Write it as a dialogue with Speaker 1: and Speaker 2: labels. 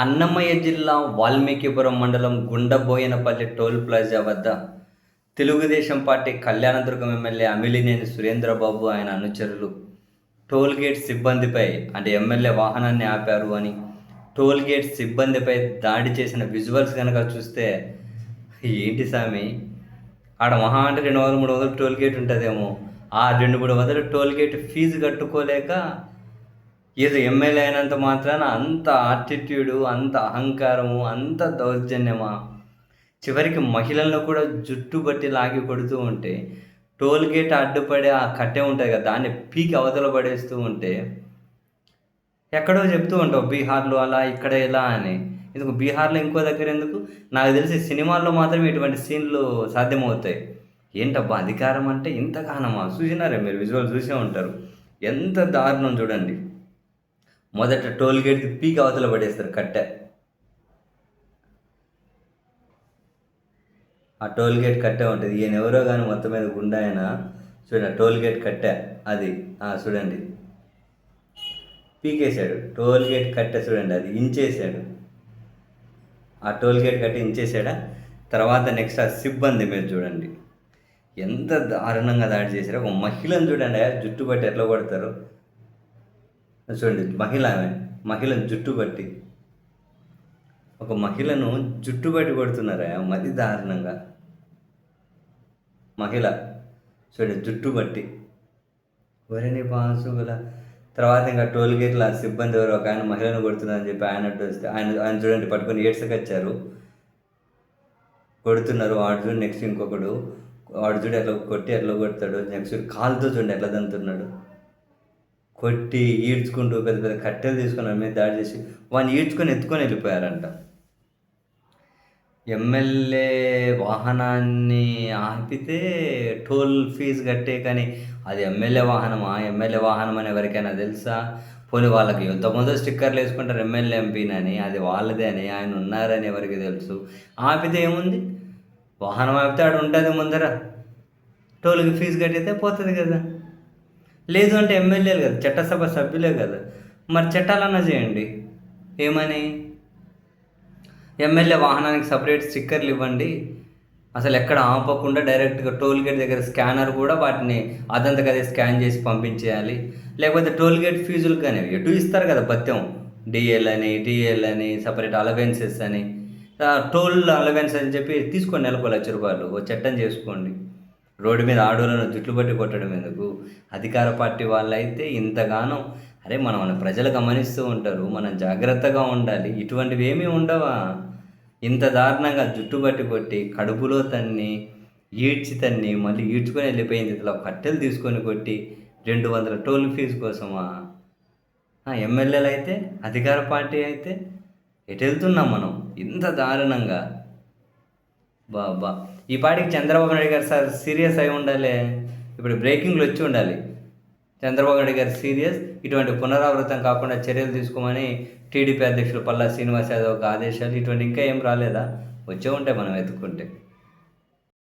Speaker 1: అన్నమయ్య జిల్లా వాల్మీకిపురం మండలం Gundaboinapalli toll plaza వద్ద తెలుగుదేశం పార్టీ కళ్యాణదుర్గం ఎమ్మెల్యే అమిలినేని సురేంద్రబాబు ఆయన అనుచరులు టోల్ గేట్ సిబ్బందిపై అంటే ఎమ్మెల్యే వాహనాన్ని ఆపారు అని, టోల్ గేట్ సిబ్బందిపై దాడి చేసిన విజువల్స్ కనుక చూస్తే ఏంటి సామి, ఆడ మహా అంటే 200-300 టోల్ గేట్ ఉంటుందేమో. ఆ 2-300 టోల్ గేట్ ఫీజు కట్టుకోలేక ఏదో ఎమ్మెల్యే అయినంత మాత్రాన అంత ఆటిట్యూడు, అంత అహంకారము, అంత దౌర్జన్యమా? చివరికి మహిళలను కూడా జుట్టు బట్టి లాగి కొడుతూ ఉంటే, టోల్ గేట్ అడ్డుపడి ఆ కట్టె ఉంటుంది కదా, దాన్ని పీకి అవతల పడేస్తూ ఉంటే, ఎక్కడో చెప్తూ ఉంటావు బీహార్లో అలా, ఇక్కడ ఇలా అని. ఎందుకు బీహార్లో ఇంకో దగ్గర ఎందుకు? నాకు తెలిసి సినిమాల్లో మాత్రమే ఇటువంటి సీన్లు సాధ్యమవుతాయి. ఏంటబ్బా అధికారం అంటే ఇంతగానమా? చూసినారే మీరు, విజువల్ చూసే ఉంటారు. ఎంత దారుణం చూడండి. మొదట టోల్ గేట్కి పీక్ అవతల పడేస్తారు కట్టె. ఆ టోల్ గేట్ కట్టే ఉంటుంది. ఈయన ఎవరో కానీ మొత్తం మీద గుండా ఆయన. చూడండి టోల్ గేట్ కట్టె అది చూడండి, పీకేశాడు. టోల్ గేట్ కట్టె చూడండి, అది ఇంచేశాడు. ఆ టోల్ గేట్ కట్టి ఇంచేశాడా. తర్వాత నెక్స్ట్ ఆ సిబ్బంది మీరు చూడండి ఎంత దారుణంగా దాడి చేశారు. ఒక మహిళను చూడండి, జుట్టు పట్టి ఎట్లా కొడతారు చూడండి. మహిళను జుట్టు పట్టి, ఒక మహిళను జుట్టు పట్టి కొడుతున్నారా మరీ దారుణంగా. మహిళ చూడండి జుట్టు పట్టి, వరిని పాసుగుల. తర్వాత ఇంకా టోల్ గేట్ల సిబ్బంది ఎవరు ఒక ఆయన మహిళను కొడుతున్నారని చెప్పి ఆయన అడ్డు వస్తే ఆయన చూడండి పట్టుకొని ఏడ్సకొచ్చారు, కొడుతున్నారు. వాడు చూడు నెక్స్ట్ ఇంకొకడు, వాడు చూడు ఎట్లా కొట్టి ఎట్లా కొడతాడు. నెక్స్ట్ కాలుతో చూడండి ఎట్లా దంతున్నాడు, కొట్టి ఈడ్చుకుంటూ పెద్ద పెద్ద కట్టెలు తీసుకొని మీద దాడి చేసి వాడిని ఈడ్చుకొని ఎత్తుకొని వెళ్ళిపోయారంట. ఎమ్మెల్యే వాహనాన్ని ఆపితే టోల్ ఫీజు కట్టే, కానీ అది ఎమ్మెల్యే వాహనమా? ఎమ్మెల్యే వాహనం అని ఎవరికైనా తెలుసా? పోనీ వాళ్ళకి ఎంతమందో స్టిక్కర్లు వేసుకుంటారు ఎమ్మెల్యే ఎంపీనని, అది వాళ్ళదే అని, ఆయన ఉన్నారని ఎవరికి తెలుసు? ఆపితే ఏముంది, వాహనం ఆపితే ఆడు ఉంటుంది ముందర, టోల్కి ఫీజు కట్టితే పోతుంది కదా. లేదు అంటే ఎమ్మెల్యేలు కదా, చట్టసభ సభ్యులే కదా, మరి చట్టాలన్నా చేయండి. ఏమని? ఎమ్మెల్యే వాహనానికి సపరేట్ స్టిక్కర్లు ఇవ్వండి, అసలు ఎక్కడ ఆపకుండా డైరెక్ట్గా టోల్ గేట్ దగ్గర స్కానర్ కూడా వాటిని అదంతకదే స్కాన్ చేసి పంపించేయాలి. లేకపోతే టోల్ గేట్ ఫీజులు కానీ ఎటు ఇస్తారు కదా పత్యం, టీఎల్ అని సపరేట్ అలవెన్సెస్ అని, టోల్ అలవెన్స్ అని చెప్పి తీసుకోండి, నెలకు ₹1,00,000 ఓ చట్టం చేసుకోండి. రోడ్డు మీద ఆడోళ్ళను జుట్లు పట్టి కొట్టడం ఎందుకు? అధికార పార్టీ వాళ్ళైతే ఇంతగానో, అరే మన ప్రజలు గమనిస్తూ ఉంటారు, మనం జాగ్రత్తగా ఉండాలి. ఇటువంటివి ఏమీ ఉండవా? ఇంత దారుణంగా జుట్టు పట్టి కొట్టి, కడుపులో తన్ని, ఈడ్చి తన్ని, మళ్ళీ ఈడ్చుకొని వెళ్ళిపోయింది. ఇట్లా కట్టెలు తీసుకొని కొట్టి 200 టోల్ ఫీజు కోసమా? ఎమ్మెల్యేలు అయితే, అధికార పార్టీ అయితే ఎటు వెళ్తున్నాం మనం ఇంత దారుణంగా? బాబా, ఈ పాటికి చంద్రబాబు నాయుడు గారు సార్ సీరియస్ అయి ఉండాలి. ఇప్పుడు బ్రేకింగ్లు వచ్చి ఉండాలి. చంద్రబాబు నాయుడు గారు సీరియస్, ఇటువంటి పునరావృతం కాకుండా చర్యలు తీసుకోమని టీడీపీ అధ్యక్షులు పల్లా శ్రీనివాస్ యాదవ్ ఆదేశాలు. ఇటువంటి ఇంకా ఏం రాలేదా? వచ్చే ఉంటాయి మనం వెతుక్కుంటే.